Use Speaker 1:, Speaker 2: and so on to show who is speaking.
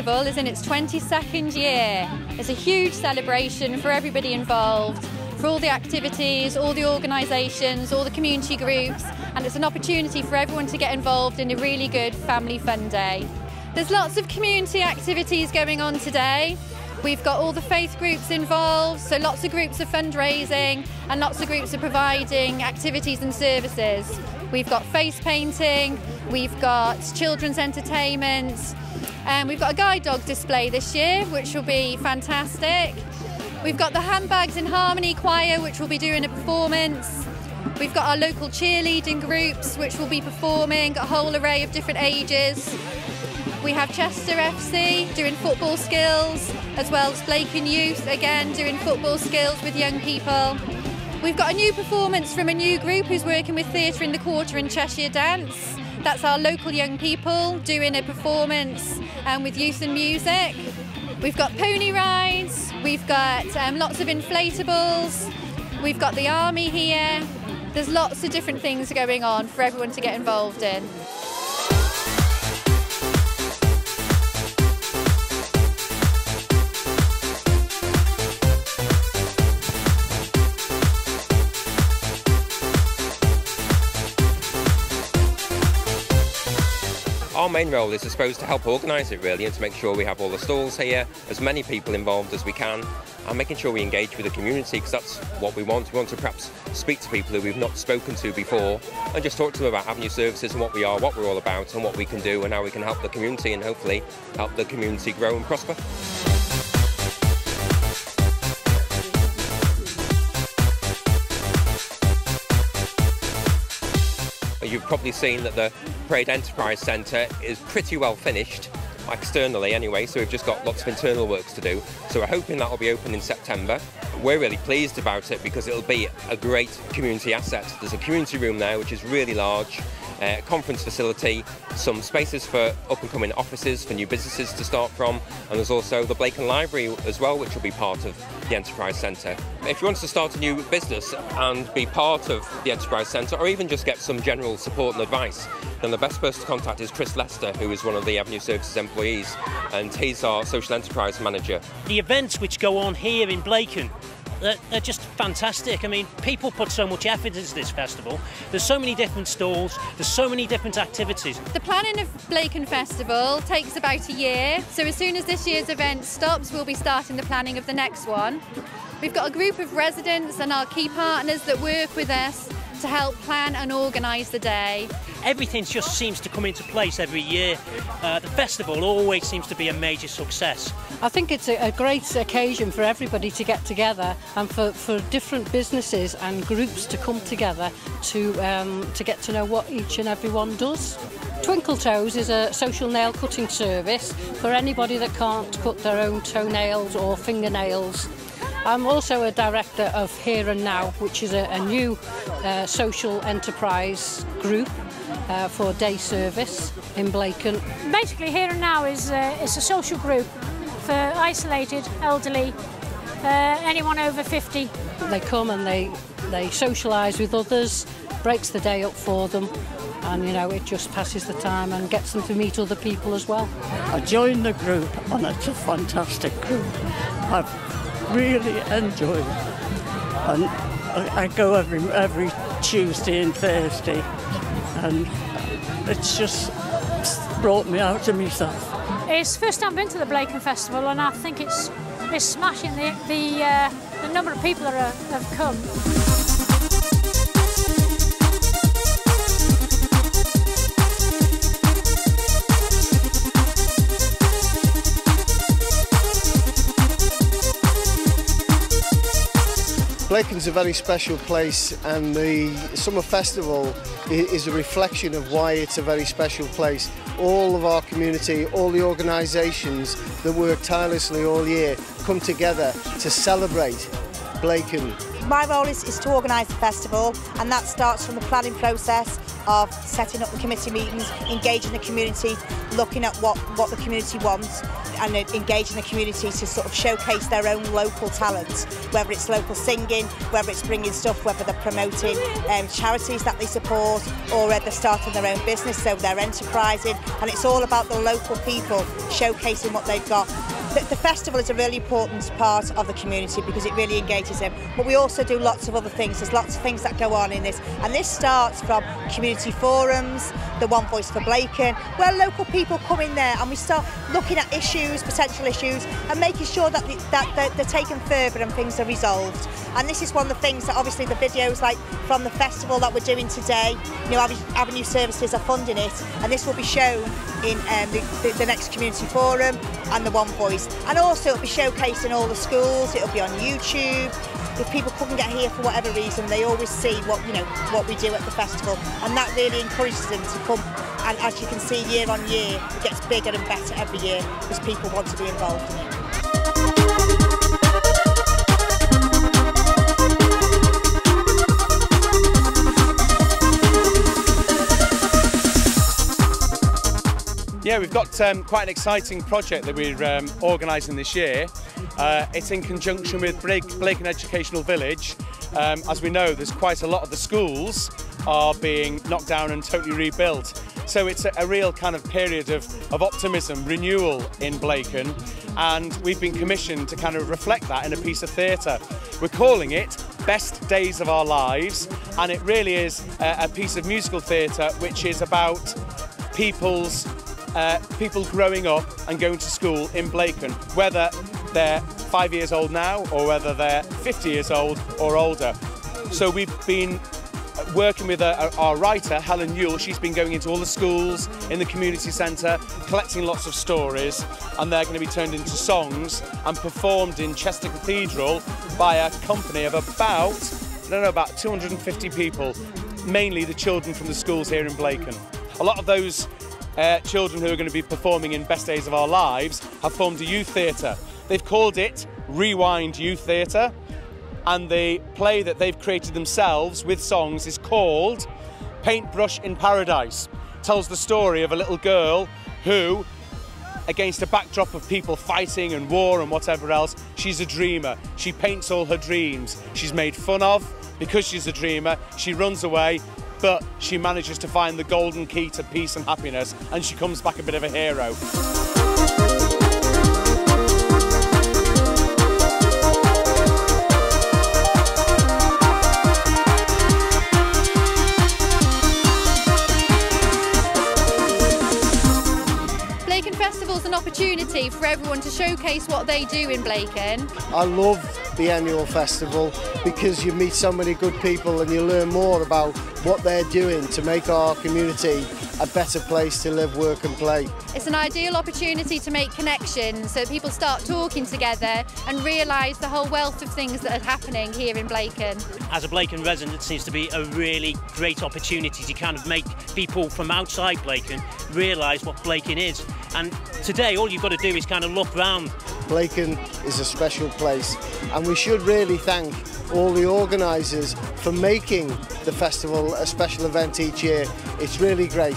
Speaker 1: Festival is in its 22nd year. It's a huge celebration for everybody involved, for all the activities, all the organisations, all the community groups, and it's an opportunity for everyone to get involved in a really good family fun day. There's lots of community activities going on today. We've got all the faith groups involved, so lots of groups of fundraising and lots of groups of providing activities and services. We've got face painting, we've got children's entertainment, and we've got a guide dog display this year, which will be fantastic. We've got the Handbags in Harmony Choir, which will be doing a performance. We've got our local cheerleading groups, which will be performing, a whole array of different ages. We have Chester FC doing football skills, as well as Blacon Youth, again doing football skills with young people. We've got a new performance from a new group who's working with Theatre in the Quarter and Cheshire Dance. That's our local young people doing a performance with youth and music. We've got pony rides, we've got lots of inflatables, we've got the army here. There's lots of different things going on for everyone to get involved in.
Speaker 2: Our main role is, I suppose, to help organise it really, and to make sure we have all the stalls here, as many people involved as we can, and making sure we engage with the community, because that's what we want. We want to perhaps speak to people who we've not spoken to before and just talk to them about Avenue Services and what we are, what we're all about and what we can do and how we can help the community and hopefully help the community grow and prosper. You've probably seen that the Parade Enterprise Centre is pretty well finished, externally anyway, so we've just got lots of internal works to do. So we're hoping that will be open in September. We're really pleased about it because it'll be a great community asset. There's a community room there which is really large, conference facility, some spaces for up-and-coming offices for new businesses to start from, and there's also the Blacon Library as well, which will be part of the Enterprise Centre. If you want to start a new business and be part of the Enterprise Centre, or even just get some general support and advice, then the best person to contact is Chris Lester, who is one of the Avenue Services employees, and he's our social enterprise manager.
Speaker 3: The events which go on here in Blacon, they're just fantastic. I mean, people put so much effort into this festival. There's so many different stalls, there's so many different activities.
Speaker 1: The planning of Blacon Festival takes about a year, so as soon as this year's event stops, we'll be starting the planning of the next one. We've got a group of residents and our key partners that work with us to help plan and organise the day.
Speaker 3: Everything just seems to come into place every year. The festival always seems to be a major success.
Speaker 4: I think it's a great occasion for everybody to get together and for different businesses and groups to come together to get to know what each and every one does. Twinkle Toes is a social nail cutting service for anybody that can't cut their own toenails or fingernails. I'm also a director of Here and Now, which is a new social enterprise group for day service in Blacon.
Speaker 5: Basically, Here and Now is a social group for isolated, elderly, anyone over 50.
Speaker 4: They come and they socialise with others, breaks the day up for them, and you know, it just passes the time and gets them to meet other people as well.
Speaker 6: I joined the group and it's a fantastic group. I've really enjoyed it. And I go every Tuesday and Thursday, and it's just brought me out of myself.
Speaker 5: It's the first time I've been to the Blacon Festival, and I think it's smashing the number of people that have come.
Speaker 7: Blacon's a very special place, and the Summer Festival is a reflection of why it's a very special place. All of our community, all the organisations that work tirelessly all year come together to celebrate Blacon.
Speaker 8: My role is to organise the festival, and that starts from the planning process of setting up the committee meetings, engaging the community, looking at what the community wants, and engaging the community to sort of showcase their own local talents, whether it's local singing, whether it's bringing stuff, whether they're promoting charities that they support, or they're starting their own business, so they're enterprising, and it's all about the local people showcasing what they've got. The festival is a really important part of the community because it really engages them, but we also do lots of other things. There's lots of things that go on in this, and this starts from community forums, the One Voice for Blacon, where local people come in there and we start looking at issues, potential issues, and making sure that they're taken further and things are resolved. And this is one of the things that obviously the videos like from the festival that we're doing today, you know, Avenue Services are funding it, and this will be shown in the next community forum and the One Voice. And also it'll be showcased in all the schools, it'll be on YouTube. If people couldn't get here for whatever reason, they always see what we do at the festival, and that really encourages them to come. And as you can see, year on year, it gets bigger and better every year because people want to be involved in it.
Speaker 9: Yeah, we've got quite an exciting project that we're organising this year. It's in conjunction with Blacon Educational Village. As we know, there's quite a lot of the schools are being knocked down and totally rebuilt. So it's a real kind of period of optimism, renewal in Blacon, and we've been commissioned to kind of reflect that in a piece of theatre. We're calling it Best Days of Our Lives, and it really is a piece of musical theatre which is about people growing up and going to school in Blacon, whether they're 5 years old now or whether they're 50 years old or older. So we've been working with our writer, Helen Yule. She's been going into all the schools in the community centre, collecting lots of stories, and they're going to be turned into songs and performed in Chester Cathedral by a company of about 250 people, mainly the children from the schools here in Blacon. A lot of those children who are going to be performing in Best Days of Our Lives have formed a youth theatre. They've called it Rewind Youth Theatre, and the play that they've created themselves with songs is called Paintbrush in Paradise. It tells the story of a little girl who, against a backdrop of people fighting and war and whatever else, she's a dreamer. She paints all her dreams. She's made fun of because she's a dreamer. She runs away, but she manages to find the golden key to peace and happiness, and she comes back a bit of a hero.
Speaker 1: Blacon Festival is an opportunity for everyone to showcase what they do in Blacon.
Speaker 7: I love the annual festival because you meet so many good people and you learn more about what they're doing to make our community a better place to live, work and play.
Speaker 1: It's an ideal opportunity to make connections so people start talking together and realise the whole wealth of things that are happening here in Blacon.
Speaker 3: As a Blacon resident, it seems to be a really great opportunity to kind of make people from outside Blacon realise what Blacon is. And today all you've got to do is kind of look round.
Speaker 7: Blacon is a special place, and we should really thank all the organisers for making the festival a special event each year. It's really great.